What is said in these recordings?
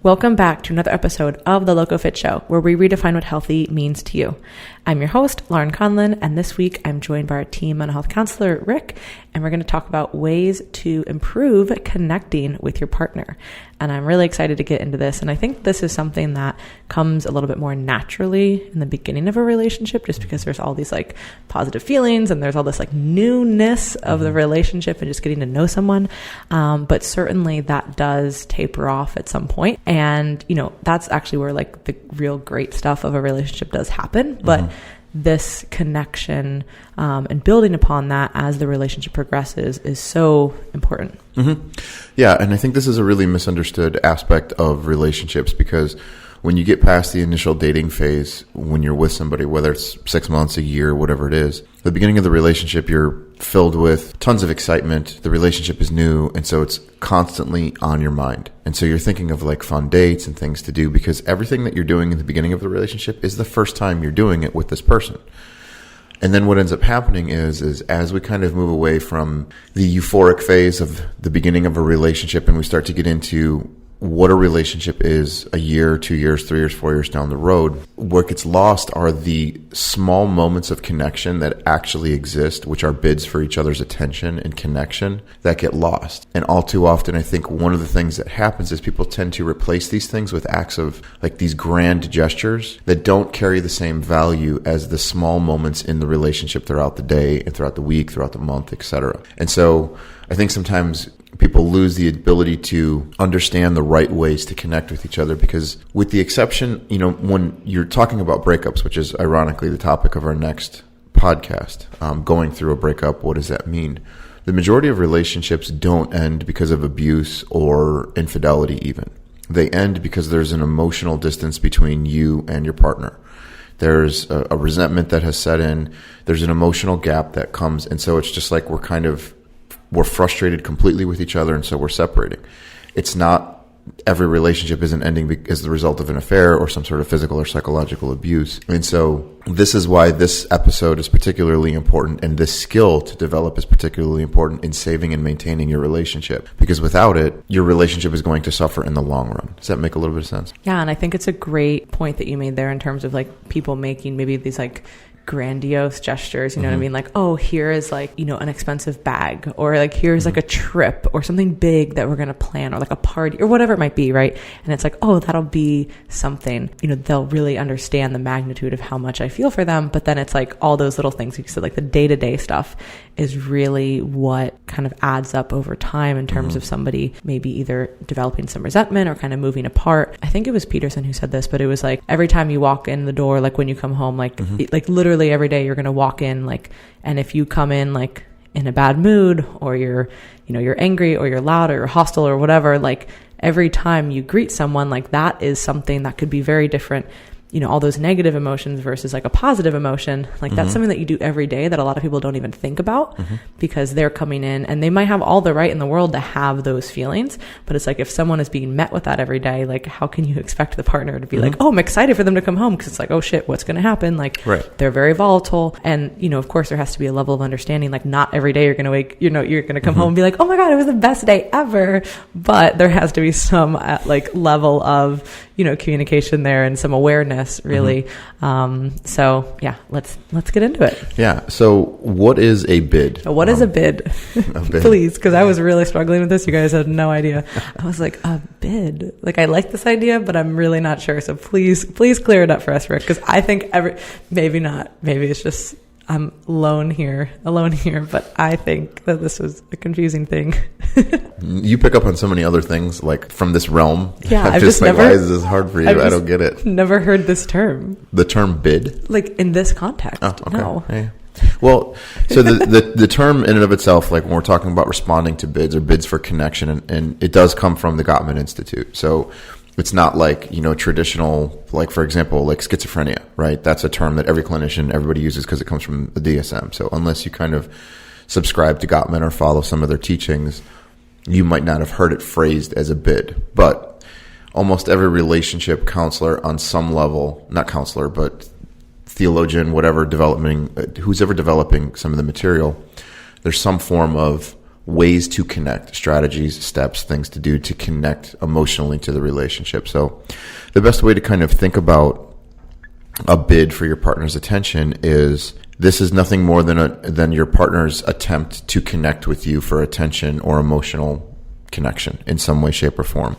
Welcome back to another episode of the Loco Fit Show, where we redefine what healthy means to you. I'm your host, Lauren Conlon, and this week I'm joined by our team mental health counselor, Rick, and we're going to talk about ways to improve connecting with your partner. And I'm really excited to get into this, and I think this is something that comes a little bit more naturally in the beginning of a relationship, just because there's all these like positive feelings and there's all this like newness of the relationship and just getting to know someone. But certainly that does taper off at some point. And, you know, that's actually where like the real great stuff of a relationship does happen. But this connection and building upon that as the relationship progresses is so important. Yeah, and I think this is a really misunderstood aspect of relationships, because when you get past the initial dating phase, when you're with somebody, whether it's 6 months, a year, whatever it is, the beginning of the relationship, you're filled with tons of excitement. The relationship is new, and so it's constantly on your mind. And so you're thinking of like fun dates and things to do, because everything that you're doing in the beginning of the relationship is the first time you're doing it with this person. And then what ends up happening is as we kind of move away from the euphoric phase of the beginning of a relationship and we start to get into what a relationship is a year, 2 years, 3 years, 4 years down the road, what gets lost are the small moments of connection that actually exist, which are bids for each other's attention and connection, that get lost. And all too often, I think one of the things that happens is people tend to replace these things with acts of like these grand gestures that don't carry the same value as the small moments in the relationship throughout the day and throughout the week, throughout the month, etc. And so I think sometimes people lose the ability to understand the right ways to connect with each other, because with the exception, you know, when you're talking about breakups, which is ironically the topic of our next podcast, going through a breakup, what does that mean? The majority of relationships don't end because of abuse or infidelity even. They end because there's an emotional distance between you and your partner. There's a resentment that has set in. There's an emotional gap that comes. And so it's just like we're frustrated completely with each other, and so we're separating. It's not every relationship isn't ending as the result of an affair or some sort of physical or psychological abuse. And so this is why this episode is particularly important, and this skill to develop is particularly important in saving and maintaining your relationship, because without it, your relationship is going to suffer in the long run. Does that make a little bit of sense? Yeah, and I think it's a great point that you made there in terms of like people making maybe these like grandiose gestures, you know what I mean? Like, oh, here is like, you know, an expensive bag, or like, here's like a trip or something big that we're going to plan, or like a party or whatever it might be, right? And it's like, oh, that'll be something, you know, they'll really understand the magnitude of how much I feel for them. But then it's like all those little things, like you said, like the day-to-day stuff is really what kind of adds up over time in terms of somebody maybe either developing some resentment or kind of moving apart. I think it was Peterson who said this, but it was like every time you walk in the door, like when you come home, like like literally every day you're going to walk in, like, and if you come in like in a bad mood, or you're, you know, you're angry or you're loud or you're hostile or whatever, like every time you greet someone, like that is something that could be very different. You know, all those negative emotions versus like a positive emotion, like that's something that you do every day that a lot of people don't even think about, because they're coming in and they might have all the right in the world to have those feelings. But it's like, if someone is being met with that every day, like how can you expect the partner to be like, oh, I'm excited for them to come home? Because it's like, oh shit, what's going to happen? Like they're very volatile. And, you know, of course there has to be a level of understanding, like not every day you're going to wake, you know, you're going to come home and be like, oh my God, it was the best day ever. But there has to be some like level of, you know, communication there and some awareness really. So yeah, let's get into it. Yeah. So what is a bid? What is a bid? A bid. Please. Cause I was really struggling with this. You guys had no idea. I was like, a bid. Like I like this idea, but I'm really not sure. So please clear it up for us, Rick. Cause I think maybe not, maybe it's just, I'm alone here, but I think that this was a confusing thing. You pick up on so many other things, like from this realm. Yeah, I'm just like, why is this hard for you? I don't get it. Never heard this term. The term bid? Like in this context. Oh, okay. No. Hey. Well, so the term in and of itself, like when we're talking about responding to bids or bids for connection, and it does come from the Gottman Institute. So it's not like, you know, traditional, like, for example, like schizophrenia, right? That's a term that everybody uses because it comes from the DSM. So unless you kind of subscribe to Gottman or follow some of their teachings, you might not have heard it phrased as a bid. But almost every relationship counselor on some level, not counselor, but theologian, who's ever developing some of the material, there's some form of ways to connect, strategies, steps, things to do to connect emotionally to the relationship. So the best way to kind of think about a bid for your partner's attention is this is nothing more than your partner's attempt to connect with you for attention or emotional connection in some way, shape, or form.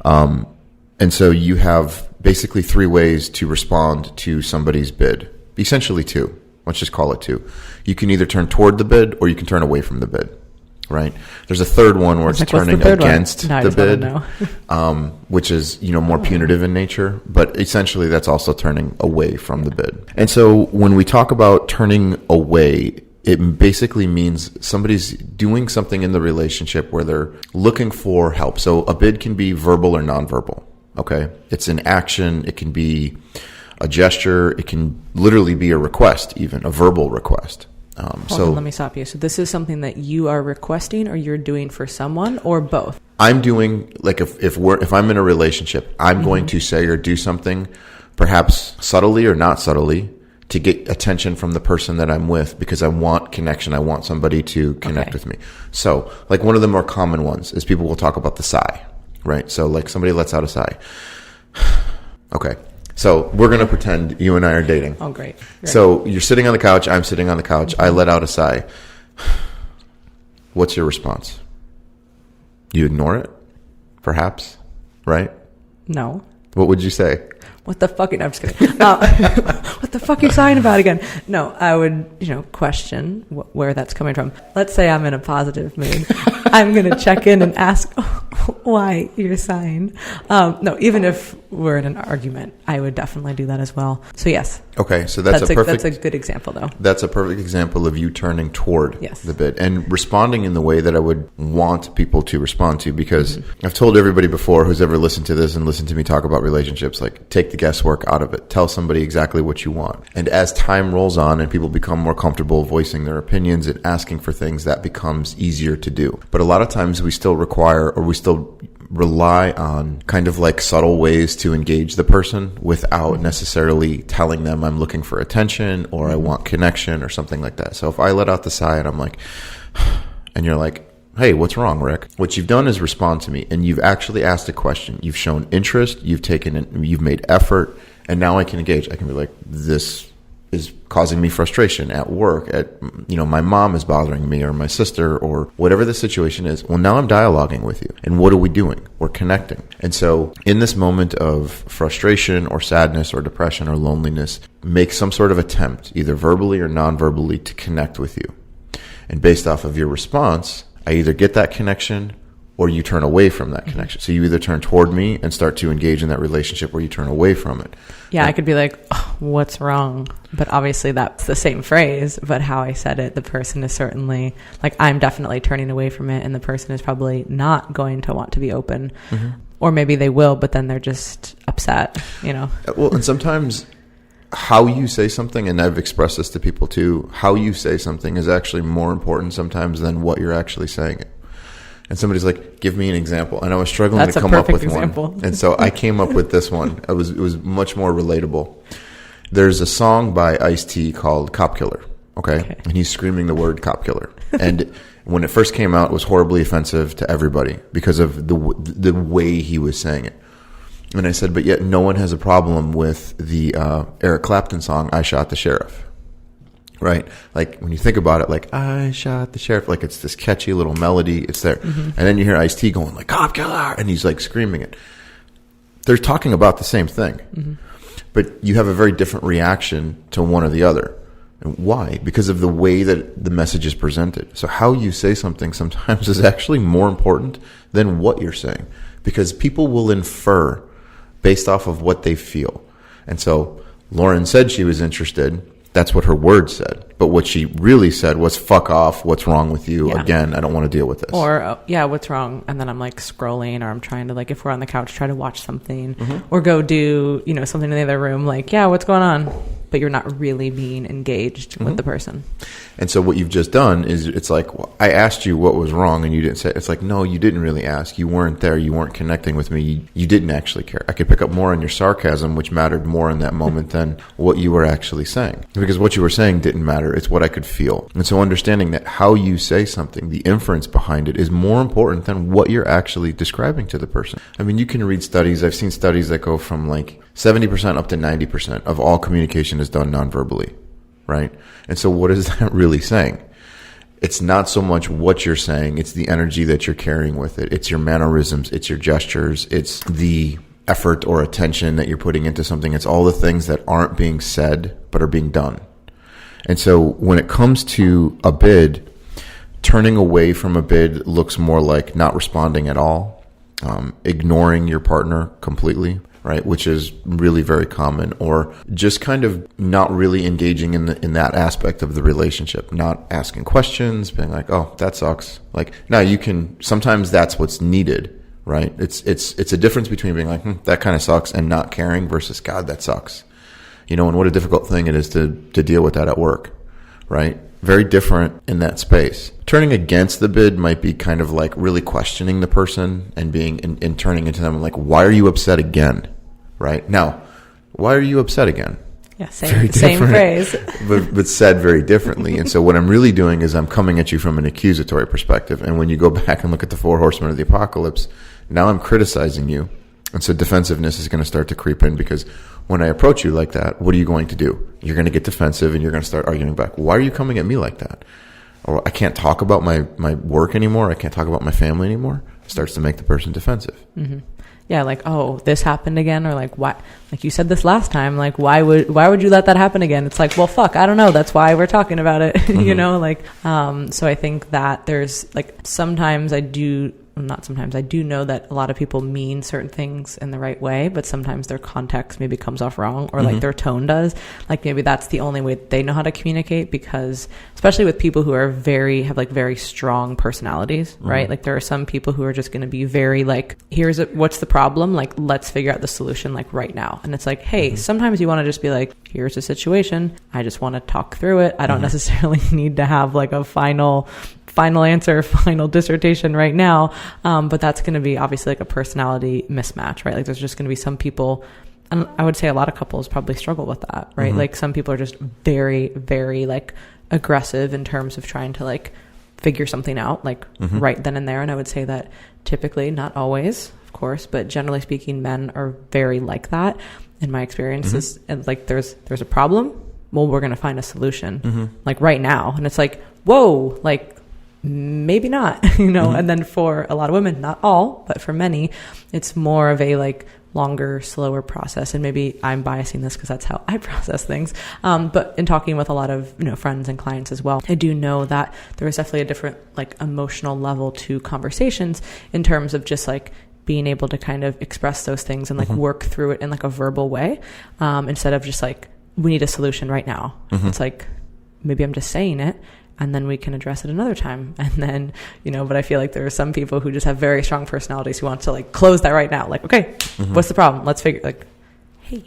And so you have basically 3 ways to respond to somebody's bid. Essentially 2. Let's just call it 2. You can either turn toward the bid or you can turn away from the bid, right? There's a third one where it's turning against the bid, which is, more punitive in nature, but essentially that's also turning away from the bid. And so when we talk about turning away, it basically means somebody's doing something in the relationship where they're looking for help. So a bid can be verbal or nonverbal, okay? It's an action. It can be a gesture. It can literally be a request, even a verbal request. Hold on, let me stop you. So this is something that you are requesting or you're doing for someone or both? I'm doing, like if I'm in a relationship, I'm going to say or do something, perhaps subtly or not subtly, to get attention from the person that I'm with because I want connection. I want somebody to connect with me. So like one of the more common ones is people will talk about the sigh, right? So like somebody lets out a sigh. Okay. So we're going to pretend you and I are dating. Oh, great. So you're sitting on the couch. I'm sitting on the couch. I let out a sigh. What's your response? You ignore it, perhaps, right? No. What would you say? What the fuck? No, I'm just kidding. What the fuck are you sighing about again? No, I would, question where that's coming from. Let's say I'm in a positive mood. I'm going to check in and ask why you're sighing. No, even if we're in an argument, I would definitely do that as well. So yes. Okay, so that's a good example, though. That's a perfect example of you turning toward the bid and responding in the way that I would want people to respond to, because I've told everybody before who's ever listened to this and listened to me talk about relationships, like take the guesswork out of it. Tell somebody exactly what you want. And as time rolls on and people become more comfortable voicing their opinions and asking for things, that becomes easier to do. But a lot of times we still rely on kind of like subtle ways to engage the person without necessarily telling them I'm looking for attention or I want connection or something like that. So if I let out the sigh and I'm like, and you're like, hey, what's wrong, Rick? What you've done is respond to me, and you've actually asked a question. You've shown interest. You've made effort, and now I can engage. I can be like, this is causing me frustration at work. My mom is bothering me, or my sister, or whatever the situation is. Well, now I'm dialoguing with you, and what are we doing? We're connecting. And so, in this moment of frustration, or sadness, or depression, or loneliness, make some sort of attempt, either verbally or non-verbally, to connect with you. And based off of your response, I either get that connection or you turn away from that connection. So you either turn toward me and start to engage in that relationship, or you turn away from it. Yeah, I could be like, oh, what's wrong? But obviously that's the same phrase, but how I said it, the person is certainly, like, I'm definitely turning away from it, and the person is probably not going to want to be open. Or maybe they will, but then they're just upset, Well, and sometimes how you say something, and I've expressed this to people too, how you say something is actually more important sometimes than what you're actually saying. And somebody's like, give me an example. And I was struggling to come up with one. And so I came up with this one. It was much more relatable. There's a song by Ice-T called Cop Killer. Okay. And he's screaming the word cop killer. And when it first came out, it was horribly offensive to everybody because of the way he was saying it. And I said, but yet no one has a problem with the Eric Clapton song, I Shot the Sheriff. Right? Like, when you think about it, like, I shot the sheriff, like, it's this catchy little melody. It's there. And then you hear Ice-T going, like, cop killer, and he's, like, screaming it. They're talking about the same thing. But you have a very different reaction to one or the other. And why? Because of the way that the message is presented. So how you say something sometimes is actually more important than what you're saying. Because people will infer based off of what they feel. And so Lauren said she was interested. That's what her words said. But what she really said was, fuck off. What's wrong with you? Yeah. Again, I don't want to deal with this. Or, what's wrong? And then I'm like scrolling, or I'm trying to, like, if we're on the couch, try to watch something or go do, something in the other room. Like, yeah, what's going on? but you're not really being engaged with the person. And so what you've just done is, it's like, well, I asked you what was wrong and you didn't say it. It's like, no, you didn't really ask. You weren't there. You weren't connecting with me. You didn't actually care. I could pick up more on your sarcasm, which mattered more in that moment than what you were actually saying. Because what you were saying didn't matter. It's what I could feel. And so understanding that how you say something, the inference behind it, is more important than what you're actually describing to the person. I mean, you can read studies. I've seen studies that go from like 70% up to 90% of all communication is done non-verbally, right? And so what is that really saying? It's not so much what you're saying, it's the energy that you're carrying with it. It's your mannerisms, it's your gestures, it's the effort or attention that you're putting into something. It's all the things that aren't being said but are being done. And so when it comes to a bid, turning away from a bid looks more like not responding at all, ignoring your partner completely, right? Which is really very common, or just kind of not really engaging in that aspect of the relationship, not asking questions, being like, oh, that sucks. Like, now you can, sometimes that's what's needed, right? It's a difference between being like, that kind of sucks, and not caring versus, God, that sucks. You know, and what a difficult thing it is to deal with that at work, right? Very different in that space. Turning against the bid might be kind of like really questioning the person and being and turning into them like, why are you upset again? Right? Now, why are you upset again? Yeah, same phrase. but said very differently. And so what I'm really doing is I'm coming at you from an accusatory perspective. And when you go back and look at the 4 horsemen of the apocalypse, now I'm criticizing you. And so defensiveness is going to start to creep in, because when I approach you like that, what are you going to do? You're going to get defensive and you're going to start arguing back. Why are you coming at me like that? Or I can't talk about my work anymore. I can't talk about my family anymore. It starts to make the person defensive. Mm-hmm. Yeah, like, oh, this happened again, or like, why? Like you said this last time, like, why would you let that happen again? It's like, well, fuck, I don't know. That's why we're talking about it, you know, like, so I think that there's like, I do know that a lot of people mean certain things in the right way, but sometimes their context maybe comes off wrong, or like their tone does. Like maybe that's the only way they know how to communicate, because especially with people who are have very strong personalities, right? Like there are some people who are just going to be very like, what's the problem? Like, let's figure out the solution like right now. And it's like, hey, sometimes you want to just be like, here's the situation. I just want to talk through it. I don't necessarily need to have like a final answer, final dissertation right now. But that's going to be obviously like a personality mismatch, right? Like there's just going to be some people, and I would say a lot of couples probably struggle with that, right? Like some people are just very, very like aggressive in terms of trying to like figure something out like right then and there. And I would say that typically, not always, of course, but generally speaking, men are very like that. In my experiences, and like there's a problem. Well, we're going to find a solution like right now. And it's like, whoa, like, maybe not, you know. And then for a lot of women, not all, but for many, it's more of a like longer, slower process. And maybe I'm biasing this because that's how I process things. But in talking with a lot of, you know, friends and clients as well, I do know that there is definitely a different like emotional level to conversations in terms of just like being able to kind of express those things and like work through it in like a verbal way, instead of just like, we need a solution right now. It's like, maybe I'm just saying it, and then we can address it another time. And then, you know, but I feel like there are some people who just have very strong personalities who want to like close that right now. Like, okay, what's the problem? Let's figure, like, hey.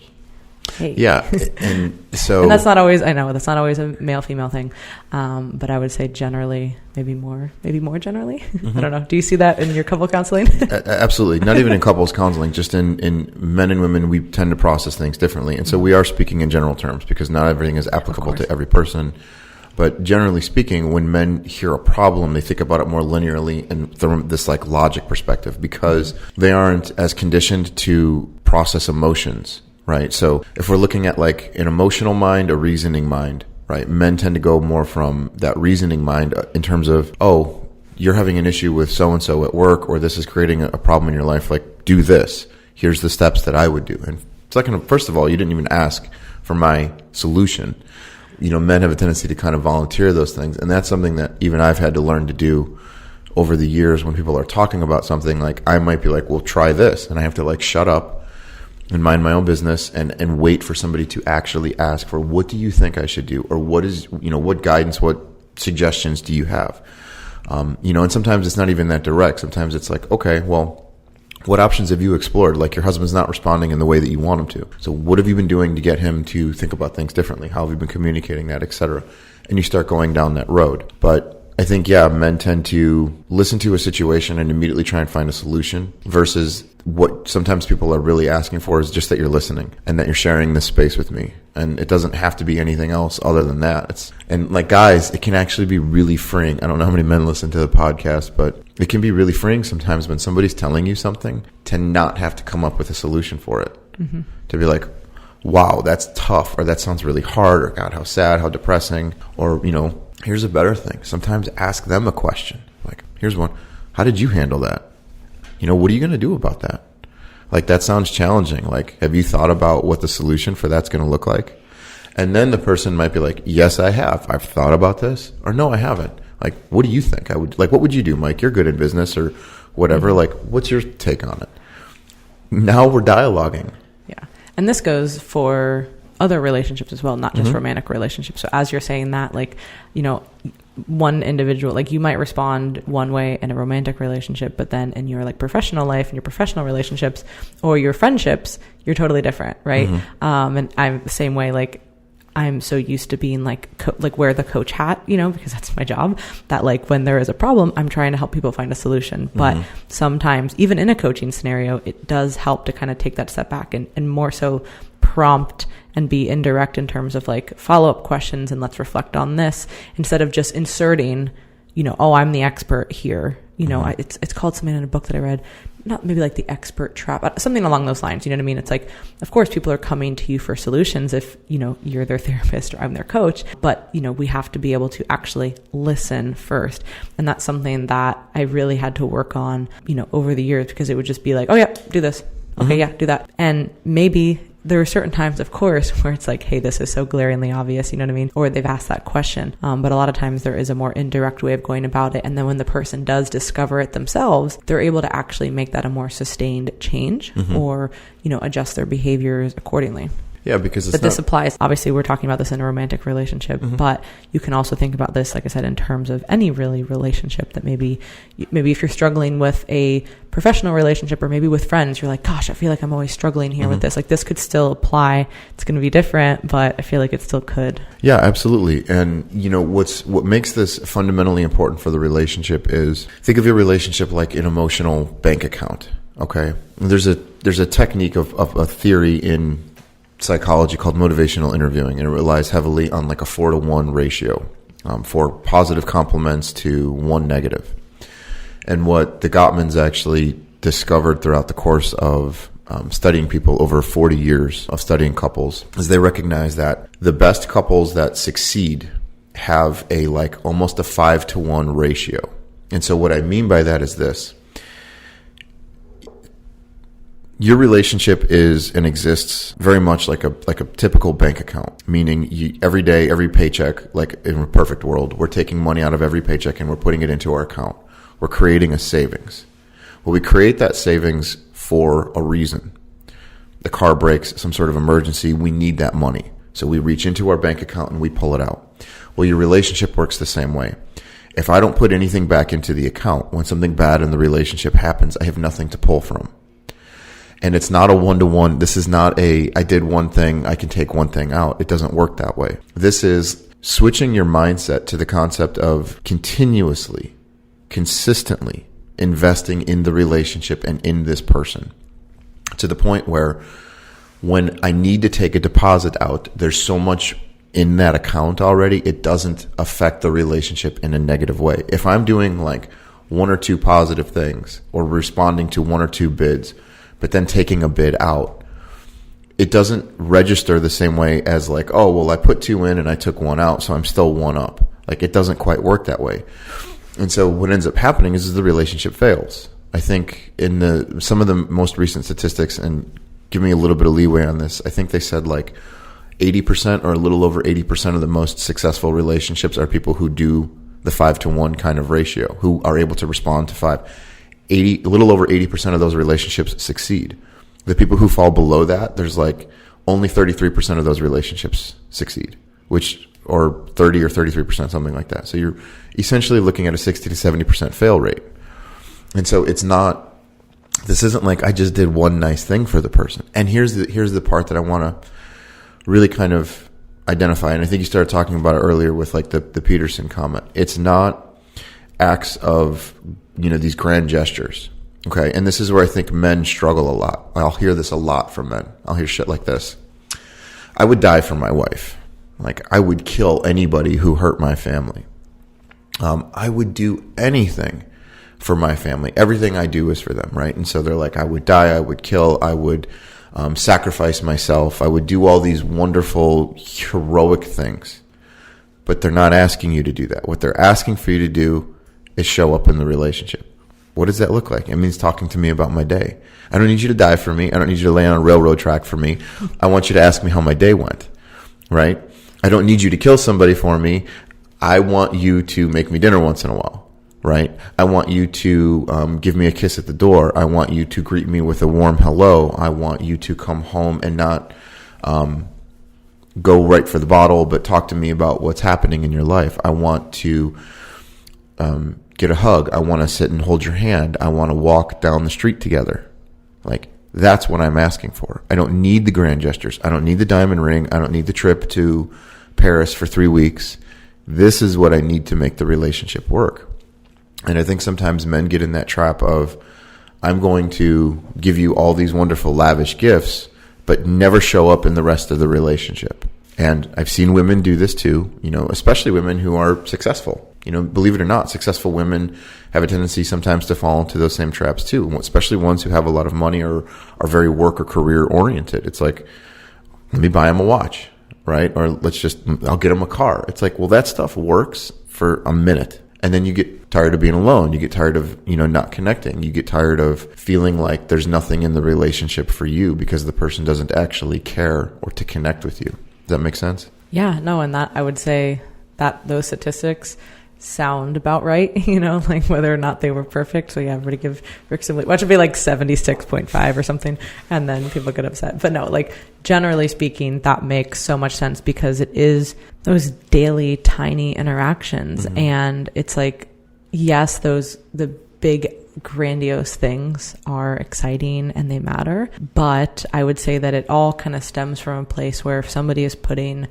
Yeah. And so, and that's not always a male female thing. But I would say generally, maybe more generally. I don't know. Do you see that in your couple counseling? Absolutely. Not even in couples counseling, just in men and women, we tend to process things differently. And so we are speaking in general terms, because not everything is applicable to every person. But generally speaking, when men hear a problem, they think about it more linearly and from this like logic perspective, because they aren't as conditioned to process emotions, right? So if we're looking at like an emotional mind, a reasoning mind, right? Men tend to go more from that reasoning mind in terms of, oh, you're having an issue with so-and-so at work, or this is creating a problem in your life. Like, do this. Here's the steps that I would do. And first of all, you didn't even ask for my solution. You know, men have a tendency to kind of volunteer those things. And that's something that even I've had to learn to do over the years. When people are talking about something, like I might be like, well, try this. And I have to like shut up and mind my own business and wait for somebody to actually ask for, what do you think I should do? Or what guidance, what suggestions do you have? You know, and sometimes it's not even that direct. Sometimes it's like, okay, well, What options have you explored? Like, your husband's not responding in the way that you want him to. So what have you been doing to get him to think about things differently? How have you been communicating that, etc.? And you start going down that road. But I think, men tend to listen to a situation and immediately try and find a solution, versus what sometimes people are really asking for is just that you're listening and that you're sharing this space with me. And it doesn't have to be anything else other than that. And like, guys, it can actually be really freeing. I don't know how many men listen to the podcast, but it can be really freeing sometimes when somebody's telling you something to not have to come up with a solution for it. Mm-hmm. To be like, wow, that's tough, or that sounds really hard, or God, how sad, how depressing, or, here's a better thing. Sometimes ask them a question. Like, here's one. How did you handle that? What are you going to do about that? Like, that sounds challenging. Like, have you thought about what the solution for that's going to look like? And then the person might be like, yes, I have. I've thought about this. Or no, I haven't. Like, what do you think? What would you do, Mike? You're good in business or whatever. Like, what's your take on it? Now we're dialoguing. Yeah. And this goes for other relationships as well, not just romantic relationships. So as you're saying that, like, one individual, like, you might respond one way in a romantic relationship, but then in your like professional life and your professional relationships or your friendships, you're totally different, right? And I'm the same way. Like, I'm so used to being like wear the coach hat, because that's my job, that like when there is a problem, I'm trying to help people find a solution. But sometimes even in a coaching scenario, it does help to kind of take that step back and more so prompt and be indirect in terms of like follow-up questions and let's reflect on this, instead of just inserting, oh, I'm the expert here. It's called something in a book that I read, not maybe like the expert trap, something along those lines. You know what I mean? It's like, of course, people are coming to you for solutions if, you're their therapist or I'm their coach, but, we have to be able to actually listen first. And that's something that I really had to work on, over the years, because it would just be like, oh yeah, do this. Okay, yeah, do that. And maybe there are certain times, of course, where it's like, hey, this is so glaringly obvious, you know what I mean? Or they've asked that question. But a lot of times there is a more indirect way of going about it. And then when the person does discover it themselves, they're able to actually make that a more sustained change or, adjust their behaviors accordingly. Yeah, because this applies. Obviously, we're talking about this in a romantic relationship, but you can also think about this, like I said, in terms of any really relationship that maybe if you're struggling with a professional relationship or maybe with friends, you're like, gosh, I feel like I'm always struggling here with this. Like, this could still apply. It's going to be different, but I feel like it still could. Yeah, absolutely. And what makes this fundamentally important for the relationship is, think of your relationship like an emotional bank account. Okay, there's a technique of a theory in psychology called motivational interviewing, and it relies heavily on like a 4-to-1 ratio, 4 positive compliments to 1 negative. And what the Gottmans actually discovered throughout the course of studying people over 40 years of studying couples is they recognize that the best couples that succeed have a like almost a 5-to-1 ratio. And so what I mean by that is this. Your relationship is and exists very much like a typical bank account, meaning every day, every paycheck, like in a perfect world, we're taking money out of every paycheck and we're putting it into our account. We're creating a savings. Well, we create that savings for a reason. The car breaks, some sort of emergency, we need that money. So we reach into our bank account and we pull it out. Well, your relationship works the same way. If I don't put anything back into the account, when something bad in the relationship happens, I have nothing to pull from. And it's not a 1-to-1. This is not I did one thing, I can take one thing out. It doesn't work that way. This is switching your mindset to the concept of consistently investing in the relationship and in this person, to the point where when I need to take a deposit out, there's so much in that account already, it doesn't affect the relationship in a negative way. If I'm doing like 1 or 2 positive things or responding to 1 or 2 bids, but then taking a bid out, it doesn't register the same way as like, oh, well, I put 2 in and I took 1 out, so I'm still 1 up. Like, it doesn't quite work that way. And so what ends up happening is the relationship fails. I think in some of the most recent statistics, and give me a little bit of leeway on this, I think they said like 80% or a little over 80% of the most successful relationships are people who do the 5-to-1 kind of ratio, who are able to respond to 5. A little over 80% of those relationships succeed. The people who fall below that, there's like only 33% of those relationships succeed, or 30 or 33%, something like that. So you're essentially looking at a 60 to 70% fail rate. And so it's not This isn't like I just did one nice thing for the person. And here's the part that I want to really kind of identify. And I think you started talking about it earlier with like the Peterson comment. It's not acts of, these grand gestures. Okay. And this is where I think men struggle a lot. I'll hear this a lot from men. I'll hear shit like this. I would die for my wife. Like, I would kill anybody who hurt my family. I would do anything for my family. Everything I do is for them, right? And so they're like, I would die, I would kill, I would sacrifice myself, I would do all these wonderful, heroic things. But they're not asking you to do that. What they're asking for you to do is show up in the relationship. What does that look like? It means talking to me about my day. I don't need you to die for me. I don't need you to lay on a railroad track for me. I want you to ask me how my day went, right? I don't need you to kill somebody for me. I want you to make me dinner once in a while, right? I want you to give me a kiss at the door. I want you to greet me with a warm hello. I want you to come home and not go right for the bottle, but talk to me about what's happening in your life. I want to get a hug. I want to sit and hold your hand. I want to walk down the street together. Like, that's what I'm asking for. I don't need the grand gestures. I don't need the diamond ring. I don't need the trip to Paris for 3 weeks. This is what I need to make the relationship work. And I think sometimes men get in that trap of, I'm going to give you all these wonderful, lavish gifts, but never show up in the rest of the relationship. And I've seen women do this too, especially women who are successful. Believe it or not, successful women have a tendency sometimes to fall into those same traps too, especially ones who have a lot of money or are very work or career oriented. It's like, let me buy them a watch, right? Or I'll get them a car. It's like, well, that stuff works for a minute. And then you get tired of being alone. You get tired of, not connecting. You get tired of feeling like there's nothing in the relationship for you because the person doesn't actually care or to connect with you. Does that make sense? Yeah, no. And that, I would say that those statistics sound about right, like whether or not they were perfect. So yeah, everybody give Rick some, which would be like 76.5 or something. And then people get upset. But no, like generally speaking, that makes so much sense because it is those daily tiny interactions. Mm-hmm. And it's like, yes, the big grandiose things are exciting and they matter. But I would say that it all kind of stems from a place where if somebody is putting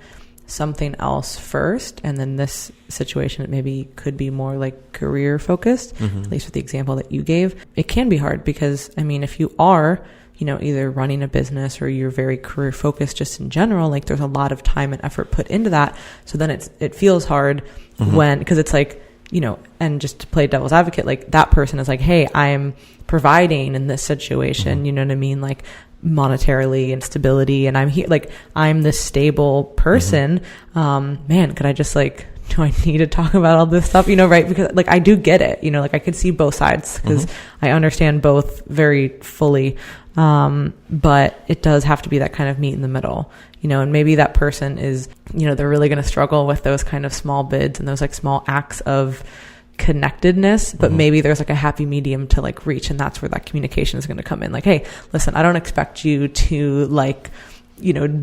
something else first, and then this situation, it maybe could be more like career focused, at least with the example that you gave, it can be hard because, if you are, either running a business or you're very career focused just in general, like there's a lot of time and effort put into that. So then it feels hard because it's like, and just to play devil's advocate, like that person is like, hey, I'm providing in this situation, you know what I mean? Like monetarily and stability, and I'm here, like I'm this stable person. Man, could I just do I need to talk about all this stuff, right? Because like I do get it, like I could see both sides because I understand both very fully. But it does have to be that kind of meet in the middle, and maybe that person is, they're really going to struggle with those kind of small bids and those like small acts of connectedness, but maybe there's like a happy medium to like reach, and that's where that communication is going to come in. Like, hey, listen, I don't expect you to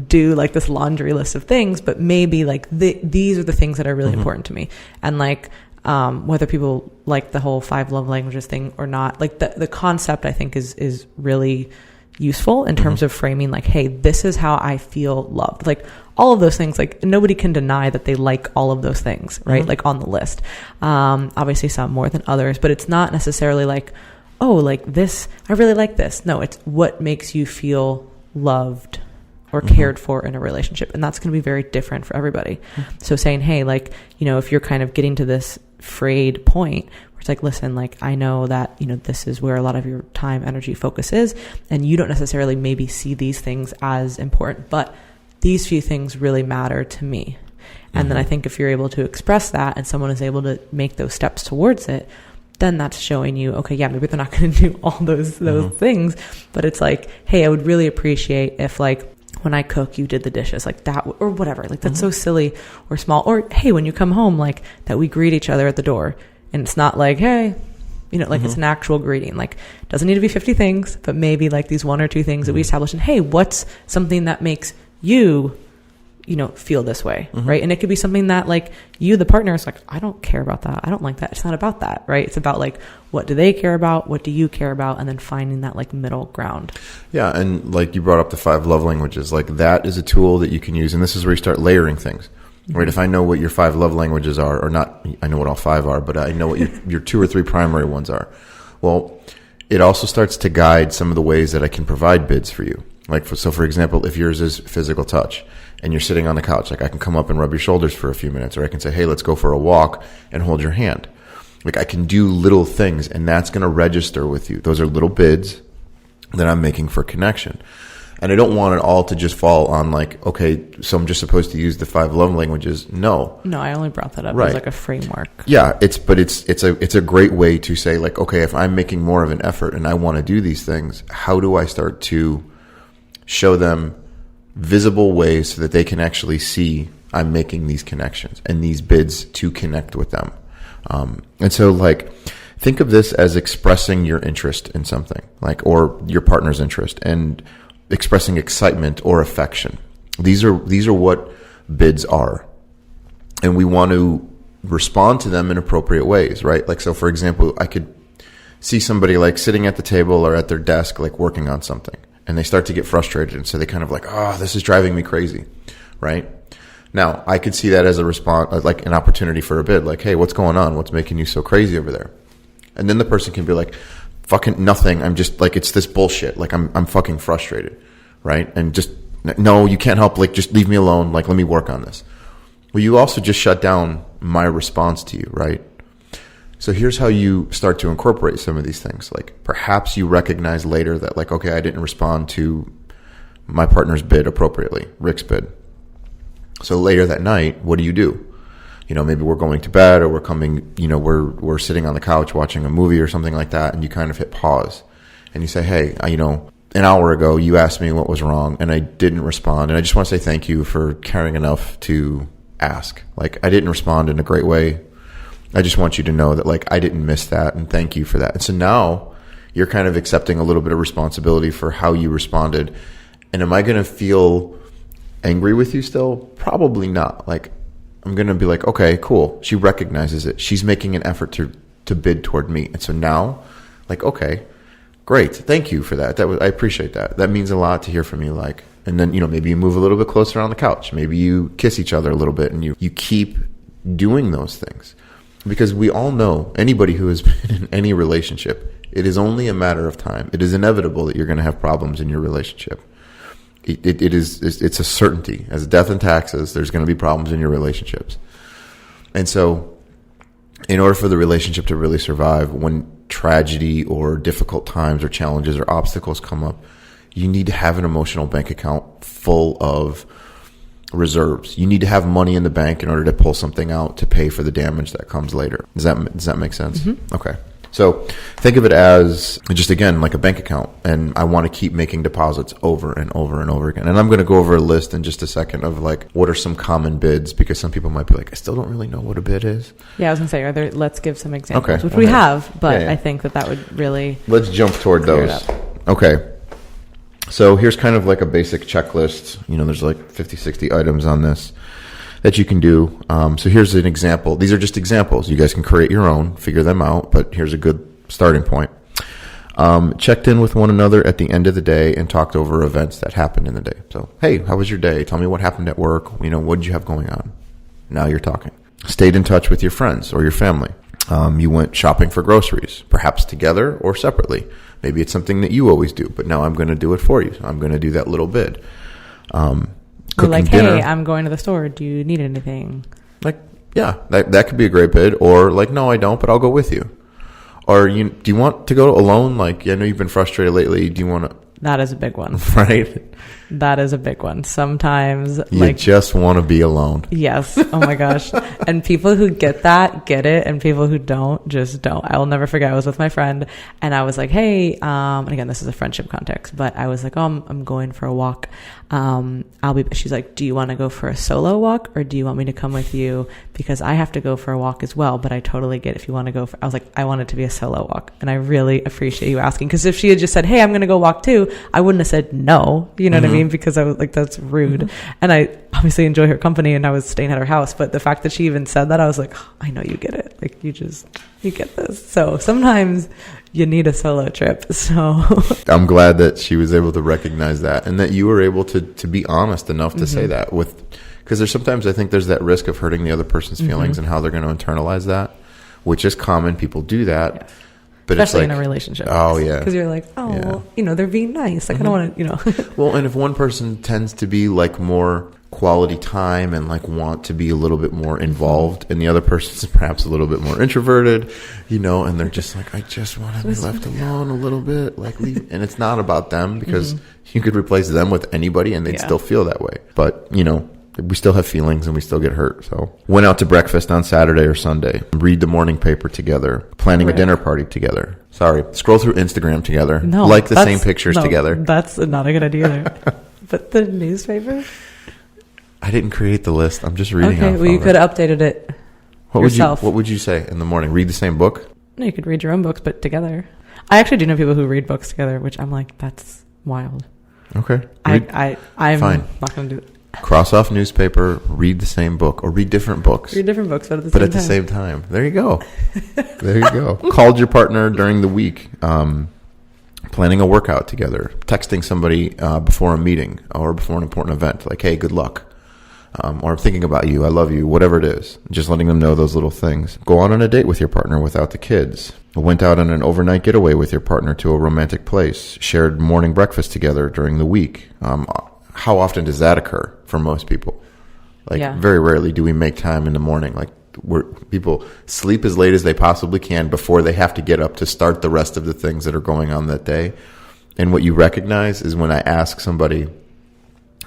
do like this laundry list of things, but maybe like these are the things that are really important to me. And like, whether people like the whole 5 love languages thing or not, like the concept I think is really useful in terms of framing like, hey, this is how I feel loved. Like all of those things, like nobody can deny that they like all of those things, right? Like on the list. Obviously some more than others, but it's not necessarily like, oh, like this, I really like this. No, it's what makes you feel loved or cared for in a relationship. And that's going to be very different for everybody. So saying, hey, like, if you're kind of getting to this frayed point where it's like, listen, like, I know that, this is where a lot of your time, energy, focus is, and you don't necessarily maybe see these things as important, but these few things really matter to me. And then I think if you're able to express that and someone is able to make those steps towards it, then that's showing you, okay, yeah, maybe they're not going to do all those things, but it's like, hey, I would really appreciate if like, when I cook, you did the dishes, like that, or whatever. Like that's so silly or small. Or hey, when you come home, like that we greet each other at the door, and it's not like, hey, like it's an actual greeting. Like it doesn't need to be 50 things, but maybe like these 1 or 2 things that we establish. And hey, what's something that makes you feel this way, right? And it could be something that like you, the partner, is like, I don't care about that. I don't like that. It's not about that, right? It's about like, what do they care about? What do you care about? And then finding that like middle ground. Yeah. And like you brought up the 5 love languages, like that is a tool that you can use. And this is where you start layering things, right? If I know what your 5 love languages are, or not, I know what all 5 are, but I know what your 2 or 3 primary ones are. Well, it also starts to guide some of the ways that I can provide bids for you. Like, for example, if yours is physical touch and you're sitting on the couch, like I can come up and rub your shoulders for a few minutes, or I can say, hey, let's go for a walk and hold your hand. Like I can do little things, and that's going to register with you. Those are little bids that I'm making for connection. And I don't want it all to just fall on like, okay, so I'm just supposed to use the 5 love languages. No, I only brought that up right. as like a framework. Yeah, it's a great way to say like, okay, if I'm making more of an effort and I want to do these things, how do I start to show them visible ways so that they can actually see I'm making these connections and these bids to connect with them. And so like, think of this as expressing your interest in something, like, or your partner's interest, and expressing excitement or affection. These are what bids are. And we want to respond to them in appropriate ways, right? Like, so for example, I could see somebody like sitting at the table or at their desk, like working on something, and they start to get frustrated. And so they kind of like, oh, this is driving me crazy, right? Now, I could see that as a response, like an opportunity for a bid, like, hey, what's going on? What's making you so crazy over there? And then the person can be like, fucking nothing. I'm just like, it's this bullshit. Like, I'm fucking frustrated, right? And just, no, you can't help. Like, just leave me alone. Like, let me work on this. Well, you also just shut down my response to you, right? So here's how you start to incorporate some of these things. Like, perhaps you recognize later that, like, okay, I didn't respond to my partner's bid appropriately, Rick's bid. So later that night, what do? Maybe we're going to bed, or we're coming, we're sitting on the couch watching a movie or something like that, and you kind of hit pause and you say, hey, an hour ago you asked me what was wrong and I didn't respond, and I just want to say thank you for caring enough to ask. Like, I didn't respond in a great way. I just want you to know that, like, I didn't miss that, and thank you for that. And so now you're kind of accepting a little bit of responsibility for how you responded. And am I going to feel angry with you still? Probably not. Like, I'm going to be like, okay, cool. She recognizes it. She's making an effort to bid toward me. And so now, like, okay, great. Thank you for that. I appreciate that. That means a lot to hear from you. Like, and then, maybe you move a little bit closer on the couch. Maybe you kiss each other a little bit, and you keep doing those things. Because we all know, anybody who has been in any relationship, it is only a matter of time. It is inevitable that you're going to have problems in your relationship. It's a certainty. As death and taxes, there's going to be problems in your relationships. And so in order for the relationship to really survive, when tragedy or difficult times or challenges or obstacles come up, you need to have an emotional bank account full of reserves. You need to have money in the bank in order to pull something out to pay for the damage that comes later. Does that make sense? Mm-hmm. Okay. So think of it as just, again, like a bank account, and I want to keep making deposits over and over and over again. And I'm going to go over a list in just a second of like, what are some common bids, because some people might be like, I still don't really know what a bid is. Yeah, I was going to say, let's give some examples, which we have, but yeah. I think that would really... Let's jump toward those. Okay. So here's kind of like a basic checklist. There's like 50, 60 items on this that you can do. So here's an example. These are just examples. You guys can create your own, figure them out, but here's a good starting point. Checked in with one another at the end of the day and talked over events that happened in the day. So, hey, how was your day? Tell me what happened at work. What did you have going on? Now you're talking. Stayed in touch with your friends or your family. You went shopping for groceries, perhaps together or separately. Maybe it's something that you always do, but now I'm going to do it for you. So I'm going to do that little bid. Or like, dinner. Hey, I'm going to the store. Do you need anything? Like, yeah, that could be a great bid. Or like, no, I don't, but I'll go with you. Or do you want to go alone? Like, I know you've been frustrated lately. Do you want to? That is a big one. Right? That is a big one. Sometimes you just want to be alone. Yes. Oh my gosh. And people who get it, and people who don't, just don't. I will never forget. I was with my friend, and I was like, hey, and again, this is a friendship context, but I was like, oh, I'm going for a walk. She's like, do you want to go for a solo walk, or do you want me to come with you? Because I have to go for a walk as well, but I totally get if you want to go I was like, I want it to be a solo walk. And I really appreciate you asking, because if she had just said, hey, I'm going to go walk too, I wouldn't have said no, you know what I mean? Because I was like, that's rude. And I obviously enjoy her company, and I was staying at her house. But the fact that she even said that, I was like, oh, I know you get it. Like, you get this. So sometimes you need a solo trip. So I'm glad that she was able to recognize that, and that you were able to be honest enough to say that, because there's sometimes, I think there's that risk of hurting the other person's feelings and how they're going to internalize that, which is common. People do that. Yes. But especially it's like, in a relationship. Oh, yeah. Because you're like, oh, well, you know, they're being nice. Like, I don't want to, Well, and if one person tends to be like more quality time and like want to be a little bit more involved, and the other person's perhaps a little bit more introverted, and they're just like, I just want to be left alone a little bit, like leave. And it's not about them, because you could replace them with anybody and they'd still feel that way. But, we still have feelings and we still get hurt. So went out to breakfast on Saturday or Sunday, read the morning paper together, planning a dinner party together. Sorry, scroll through Instagram together, like the same pictures together. That's not a good idea either. But the newspaper? I didn't create the list. I'm just reading. Okay, well, you could have updated it yourself. What would you say in the morning? Read the same book? No, you could read your own books, but together. I actually do know people who read books together, which I'm like, that's wild. Okay. I'm fine. not going to do it. Cross off newspaper, read the same book, or read different books. Read different books, but at the same time. There you go. There you go. Called your partner during the week, planning a workout together, texting somebody before a meeting or before an important event, like, hey, good luck. Or I'm thinking about you, I love you, whatever it is. Just letting them know those little things. Go on a date with your partner without the kids. Went out on an overnight getaway with your partner to a romantic place. Shared morning breakfast together during the week. How often does that occur for most people? Very rarely do we make time in the morning. Like, people sleep as late as they possibly can before they have to get up to start the rest of the things that are going on that day. And what you recognize is when I ask somebody,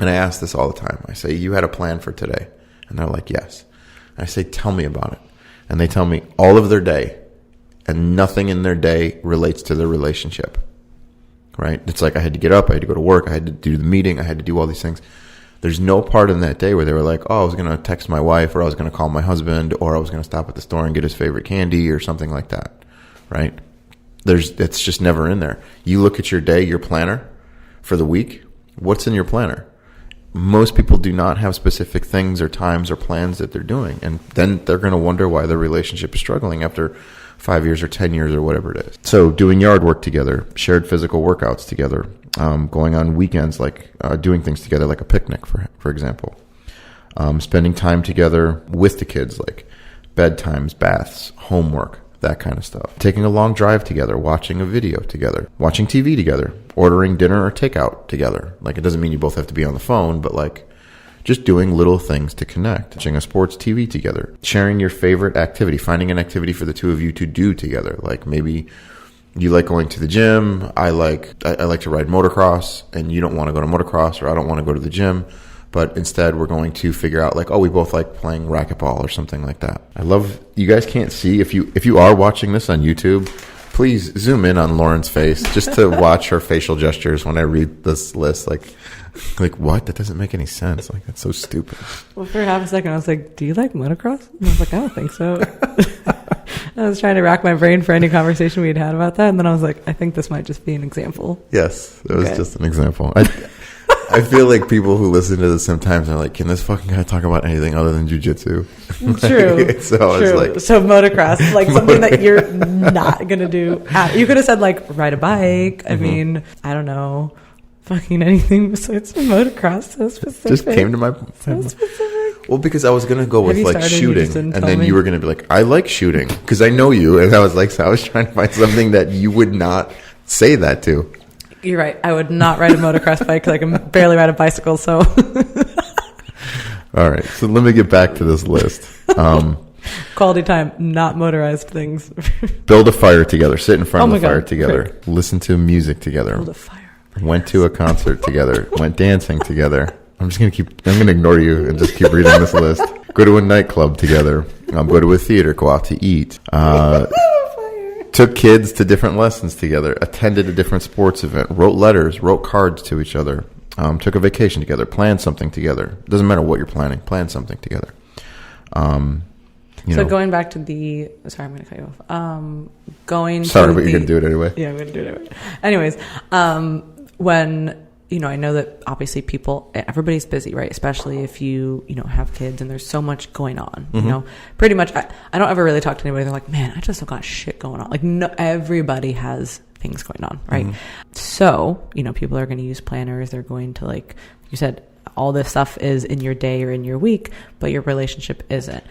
and I ask this all the time, I say, you had a plan for today? And they're like, yes. And I say, tell me about it. And they tell me all of their day, and nothing in their day relates to their relationship. Right? It's like, I had to get up, I had to go to work, I had to do the meeting, I had to do all these things. There's no part in that day where they were like, oh, I was going to text my wife, or I was going to call my husband, or I was going to stop at the store and get his favorite candy or something like that. Right? It's just never in there. You look at your day, your planner for the week, what's in your planner? Most people do not have specific things or times or plans that they're doing. And then they're going to wonder why their relationship is struggling after 5 years or 10 years or whatever it is. So doing yard work together, shared physical workouts together, going on weekends, like doing things together, like a picnic, for example. Spending time together with the kids, like bedtimes, baths, homework, that kind of stuff. Taking a long drive together, watching a video together, watching TV together, ordering dinner or takeout together. Like, it doesn't mean you both have to be on the phone, but like, just doing little things to connect. Watching a sports TV together. Sharing your favorite activity. Finding an activity for the two of you to do together. Like, maybe you like going to the gym. I like to ride motocross, and you don't want to go to motocross, or I don't want to go to the gym. But instead, we're going to figure out, like, oh, we both like playing racquetball or something like that. I love, you guys can't see, if you are watching this on YouTube, please zoom in on Lauren's face just to watch her facial gestures when I read this list. Like, what? That doesn't make any sense. Like, that's so stupid. Well, for half a second, I was like, do you like motocross? And I was like, I don't think so. I was trying to rack my brain for any conversation we had had about that. And then I was like, I think this might just be an example. Yes, it was just an example. I feel like people who listen to this sometimes are like, can this fucking guy talk about anything other than jujitsu? True. So motocross, like something that you're not going to do. You could have said, like, ride a bike. I mean, I don't know. Fucking anything besides motocross. So specific. Just came to my... So specific. Well, because I was going to go with, like, shooting. And then you were going to be like, I like shooting. Because I know you. And I was like, so I was trying to find something that you would not say that to. You're right. I would not ride a motocross bike because I can barely ride a bicycle. So, all right. So let me get back to this list. Quality time, not motorized things. Build a fire together. Sit in front of the fire together. Great. Listen to music together. Build a fire. Went to a concert together. Went dancing together. I'm going to ignore you and just keep reading this list. Go to a nightclub together. Go to a theater. Go out to eat. Took kids to different lessons together, attended a different sports event, wrote letters, wrote cards to each other, took a vacation together, planned something together. Doesn't matter what you're planning, plan something together. Going back to the... Sorry, I'm going to cut you off. Sorry, but you're going to do it anyway. Yeah, I'm going to do it anyway. Anyways, when, I know that obviously everybody's busy, right? Especially if you have kids and there's so much going on, pretty much. I don't ever really talk to anybody. They're like, man, I just don't got shit going on. Like, no, everybody has things going on, right? So, people are going to use planners. They're going to, like you said, all this stuff is in your day or in your week, but your relationship isn't.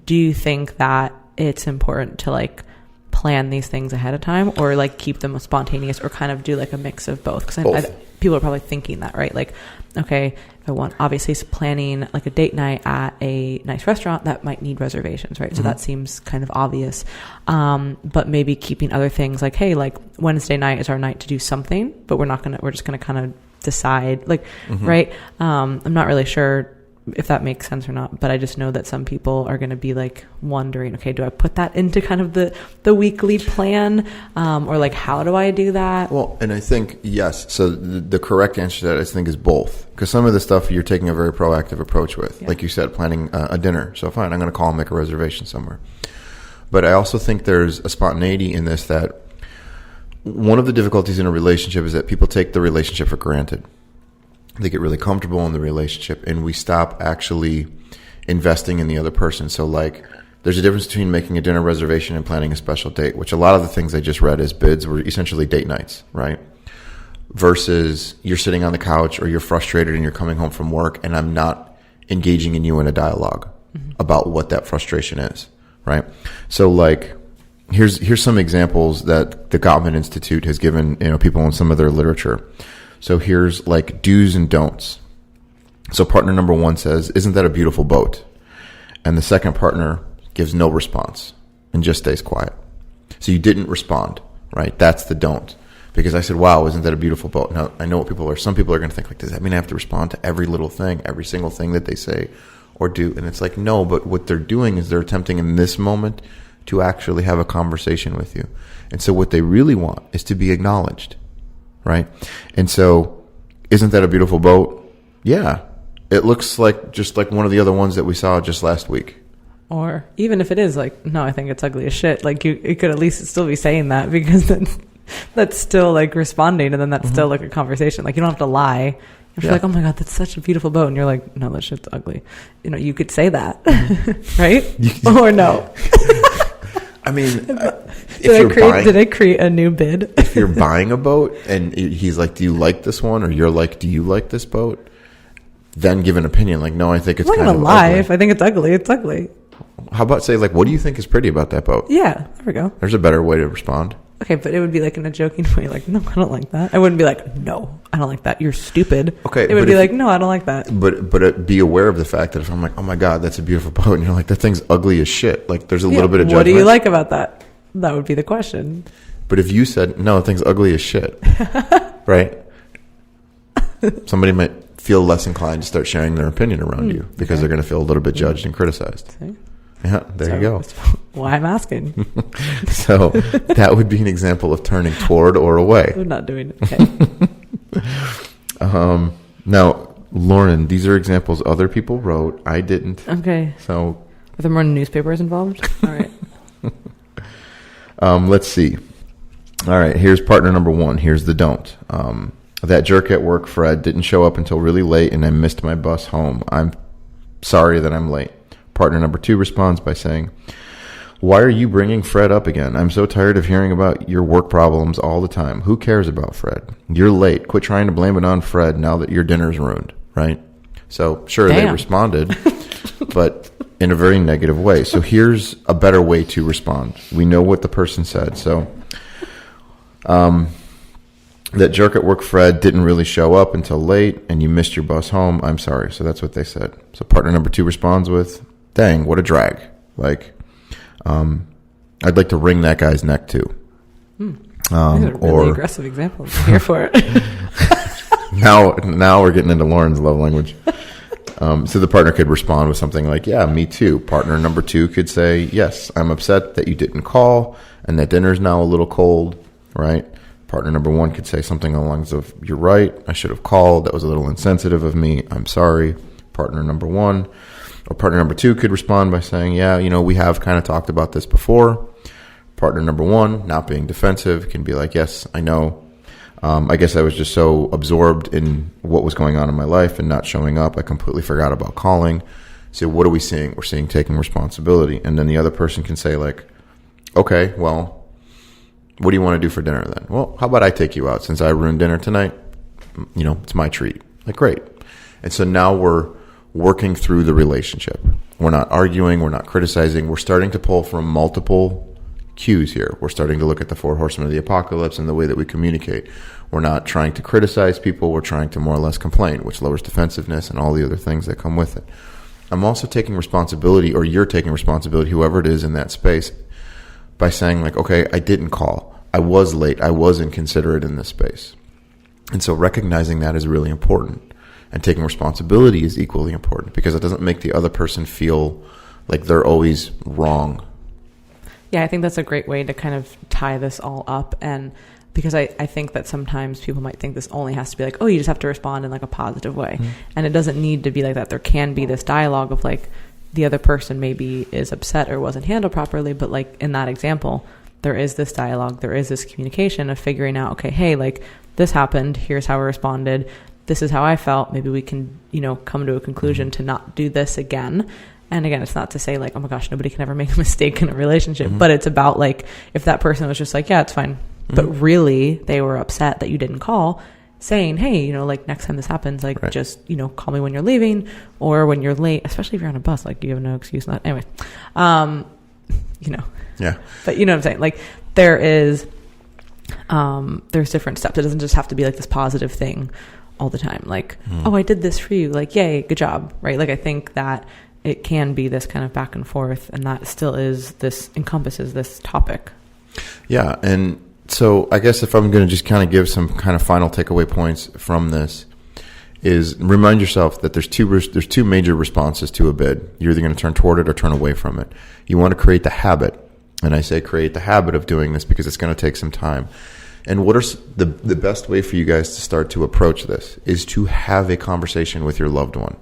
Do you think that it's important to like plan these things ahead of time, or like keep them spontaneous, or kind of do like a mix of both? Because people are probably thinking that, right? Like, okay, if I want, obviously planning like a date night at a nice restaurant, that might need reservations, right? So that seems kind of obvious. But maybe keeping other things like, hey, like Wednesday night is our night to do something, but we're just going to kind of decide, like, right? I'm not really sure if that makes sense or not, but I just know that some people are going to be like wondering, okay, do I put that into kind of the weekly plan? Or like, how do I do that? Well, and I think, yes. So the correct answer to that, I think, is both. Because some of the stuff you're taking a very proactive approach with, like you said, planning a dinner. So fine, I'm going to call and make a reservation somewhere. But I also think there's a spontaneity in this, that one of the difficulties in a relationship is that people take the relationship for granted. They get really comfortable in the relationship, and we stop actually investing in the other person. So like, there's a difference between making a dinner reservation and planning a special date, which a lot of the things I just read as bids were essentially date nights, right? Versus you're sitting on the couch, or you're frustrated and you're coming home from work, and I'm not engaging in you in a dialogue about what that frustration is, right? So like, here's some examples that the Gottman Institute has given, people in some of their literature. So here's like do's and don'ts. So partner number one says, isn't that a beautiful boat? And the second partner gives no response and just stays quiet. So you didn't respond, right? That's the don't. Because I said, wow, isn't that a beautiful boat? Now, I know what some people are going to think, like, does that mean I have to respond to every little thing, every single thing that they say or do? And it's like, no, but what they're doing is they're attempting in this moment to actually have a conversation with you. And so what they really want is to be acknowledged. Right? And so, isn't that a beautiful boat? Yeah. It looks like just like one of the other ones that we saw just last week. Or even if it is like, no, I think it's ugly as shit. Like you could at least still be saying that, because that's still like responding, and then that's still like a conversation. Like you don't have to lie. If you're like, oh my God, that's such a beautiful boat. And you're like, no, that shit's ugly. You could say that, right? Or no. I mean, did I create a new bid? If you're buying a boat and he's like, do you like this one? Or you're like, do you like this boat? Then give an opinion. Like, no, I think it's kind of ugly. I'm not going to lie. If I think it's ugly, it's ugly. How about say, like, what do you think is pretty about that boat? Yeah, there we go. There's a better way to respond. Okay, but it would be like in a joking way, like, no, I don't like that. I wouldn't be like, no, I don't like that. You're stupid. Okay. It would be like, no, I don't like that. But be aware of the fact that if I'm like, oh my God, that's a beautiful boat, and you're like, that thing's ugly as shit. Like, there's a little bit of judgment. What do you like about that? That would be the question. But if you said, no, that thing's ugly as shit, right? Somebody might feel less inclined to start sharing their opinion around you, because they're going to feel a little bit judged and criticized. See? Yeah, there you go. Why I'm asking. So that would be an example of turning toward or away. I'm not doing it. Okay. Now, Lauren, these are examples other people wrote. I didn't. Okay. So, are there more newspapers involved? All right. Let's see. All right. Here's partner number one. Here's the don't. That jerk at work, Fred, didn't show up until really late, and I missed my bus home. I'm sorry that I'm late. Partner number two responds by saying, why are you bringing Fred up again? I'm so tired of hearing about your work problems all the time. Who cares about Fred? You're late. Quit trying to blame it on Fred now that your dinner's ruined, right? So, sure, They responded, but in a very negative way. So here's a better way to respond. We know what the person said. So, that jerk at work, Fred, didn't really show up until late, and you missed your bus home. I'm sorry. So that's what they said. So partner number two responds with, dang, what a drag. Like, I'd like to wring that guy's neck too. These are really aggressive examples. I'm here for it. Now we're getting into Lauren's love language. So the partner could respond with something like, yeah, me too. Partner number two could say, yes, I'm upset that you didn't call and that dinner's now a little cold, right? Partner number one could say something along the lines of, you're right, I should have called. That was a little insensitive of me. I'm sorry. Partner number one. Or partner number two could respond by saying, yeah, we have kind of talked about this before. Partner number one, not being defensive, can be like, yes, I know. I guess I was just so absorbed in what was going on in my life and not showing up. I completely forgot about calling. So what are we seeing? We're seeing taking responsibility. And then the other person can say like, okay, well, what do you want to do for dinner then? Well, how about I take you out since I ruined dinner tonight? It's my treat. Like, great. And so now we're working through the relationship. We're not arguing. We're not criticizing. We're starting to pull from multiple cues here. We're starting to look at the 4 horsemen of the apocalypse and the way that we communicate. We're not trying to criticize people. We're trying to more or less complain, which lowers defensiveness and all the other things that come with it. I'm also taking responsibility, or you're taking responsibility, whoever it is in that space, by saying like, okay, I didn't call. I was late. I was inconsiderate in this space. And so recognizing that is really important. And taking responsibility is equally important because it doesn't make the other person feel like they're always wrong. Yeah, I think that's a great way to kind of tie this all up. And because I think that sometimes people might think this only has to be like, oh, you just have to respond in like a positive way. Mm-hmm. And it doesn't need to be like that. There can be this dialogue of like the other person maybe is upset or wasn't handled properly. But like in that example, there is this dialogue, there is this communication of figuring out, okay, hey, like this happened. Here's how I responded. This is how I felt. Maybe we can, come to a conclusion to not do this again. And again, it's not to say like, oh my gosh, nobody can ever make a mistake in a relationship, but it's about like, if that person was just like, yeah, it's fine. But really they were upset that you didn't call, saying, hey, like next time this happens, like right. Just, call me when you're leaving or when you're late, especially if you're on a bus, like you have no excuse not. Anyway, Yeah. But you know what I'm saying? Like there's different steps. It doesn't just have to be like this positive thing all the time. Like, oh, I did this for you. Like, yay, good job. Right. Like, I think that it can be this kind of back and forth, and that still encompasses this topic. Yeah. And so I guess if I'm going to just kind of give some kind of final takeaway points from this is remind yourself that there's two major responses to a bid. You're either going to turn toward it or turn away from it. You want to create the habit. And I say create the habit of doing this because it's going to take some time. And what are the best way for you guys to start to approach this is to have a conversation with your loved one,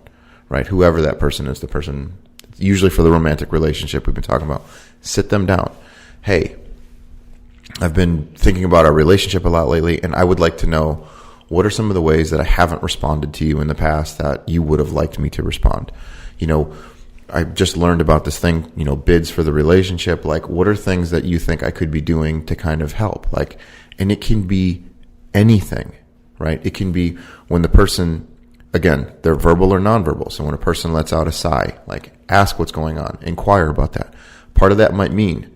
right? Whoever that person is, the person, usually for the romantic relationship we've been talking about, sit them down. Hey, I've been thinking about our relationship a lot lately, and I would like to know what are some of the ways that I haven't responded to you in the past that you would have liked me to respond? I just learned about this thing, bids for the relationship. Like, what are things that you think I could be doing to kind of help? Like, and it can be anything, right? It can be when the person, again, they're verbal or nonverbal. So when a person lets out a sigh, like ask what's going on, inquire about that. Part of that might mean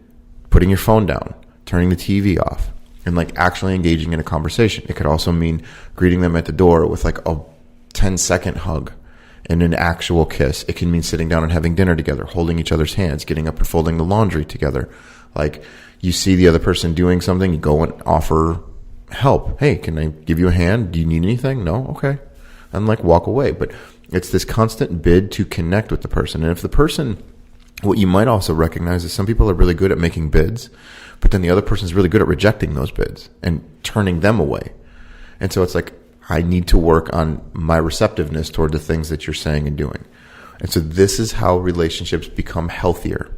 putting your phone down, turning the TV off, and like actually engaging in a conversation. It could also mean greeting them at the door with like a 10-second hug and an actual kiss. It can mean sitting down and having dinner together, holding each other's hands, getting up and folding the laundry together. Like, you see the other person doing something, you go and offer help. Hey, can I give you a hand? Do you need anything? No? Okay. And like walk away. But it's this constant bid to connect with the person. And if the person, what you might also recognize is some people are really good at making bids, but then the other person is really good at rejecting those bids and turning them away. And so it's like, I need to work on my receptiveness toward the things that you're saying and doing. And so this is how relationships become healthier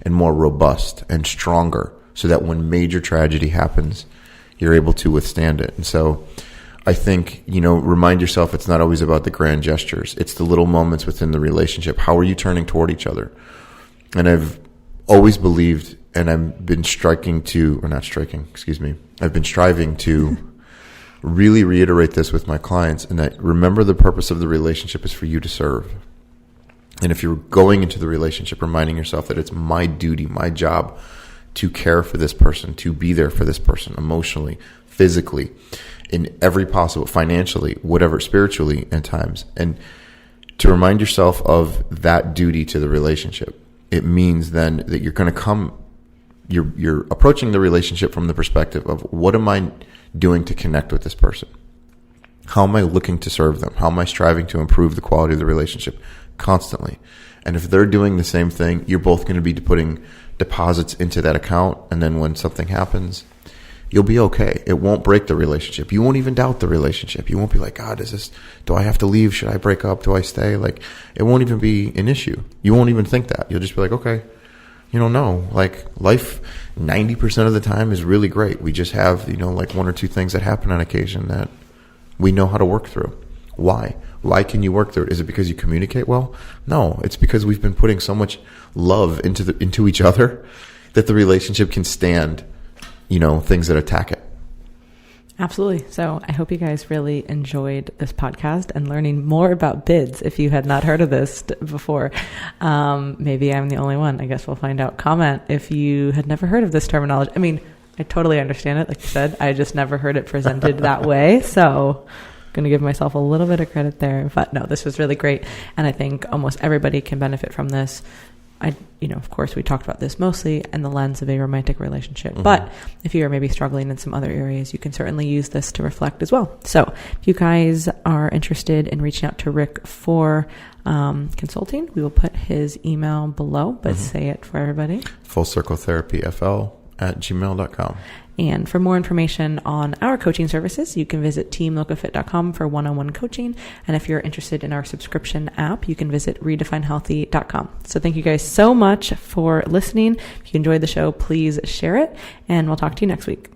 and more robust and stronger so that when major tragedy happens, you're able to withstand it. And so I think, remind yourself it's not always about the grand gestures. It's the little moments within the relationship. How are you turning toward each other? And I've always believed, and I've been striving to really reiterate this with my clients, and that remember the purpose of the relationship is for you to serve. And if you're going into the relationship, reminding yourself that it's my duty, my job to care for this person, to be there for this person emotionally, physically, in every possible, financially, whatever, spiritually at times. And to remind yourself of that duty to the relationship, it means then that you're approaching the relationship from the perspective of what am I doing to connect with this person? How am I looking to serve them? How am I striving to improve the quality of the relationship constantly? And if they're doing the same thing, you're both going to be putting deposits into that account. And then when something happens, you'll be okay. It won't break the relationship. You won't even doubt the relationship. You won't be like, God, do I have to leave? Should I break up? Do I stay? Like, it won't even be an issue. You won't even think that. You'll just be like, okay, No, like life 90% of the time is really great. We just have, like one or two things that happen on occasion that we know how to work through. Why? Why can you work through it? Is it because you communicate well? No, it's because we've been putting so much love into each other that the relationship can stand, things that attack it. Absolutely. So I hope you guys really enjoyed this podcast and learning more about bids. If you had not heard of this before, maybe I'm the only one. I guess we'll find out. Comment if you had never heard of this terminology. I mean, I totally understand it. Like you said, I just never heard it presented that way. So I'm going to give myself a little bit of credit there. But no, this was really great. And I think almost everybody can benefit from this. Of course, we talked about this mostly in the lens of a romantic relationship. Mm-hmm. But if you are maybe struggling in some other areas, you can certainly use this to reflect as well. So if you guys are interested in reaching out to Rick for consulting, we will put his email below, but say it for everybody. FullCircleTherapyFL@gmail.com. And for more information on our coaching services, you can visit teamlocofit.com for one-on-one coaching. And if you're interested in our subscription app, you can visit redefinehealthy.com. So thank you guys so much for listening. If you enjoyed the show, please share it, and we'll talk to you next week.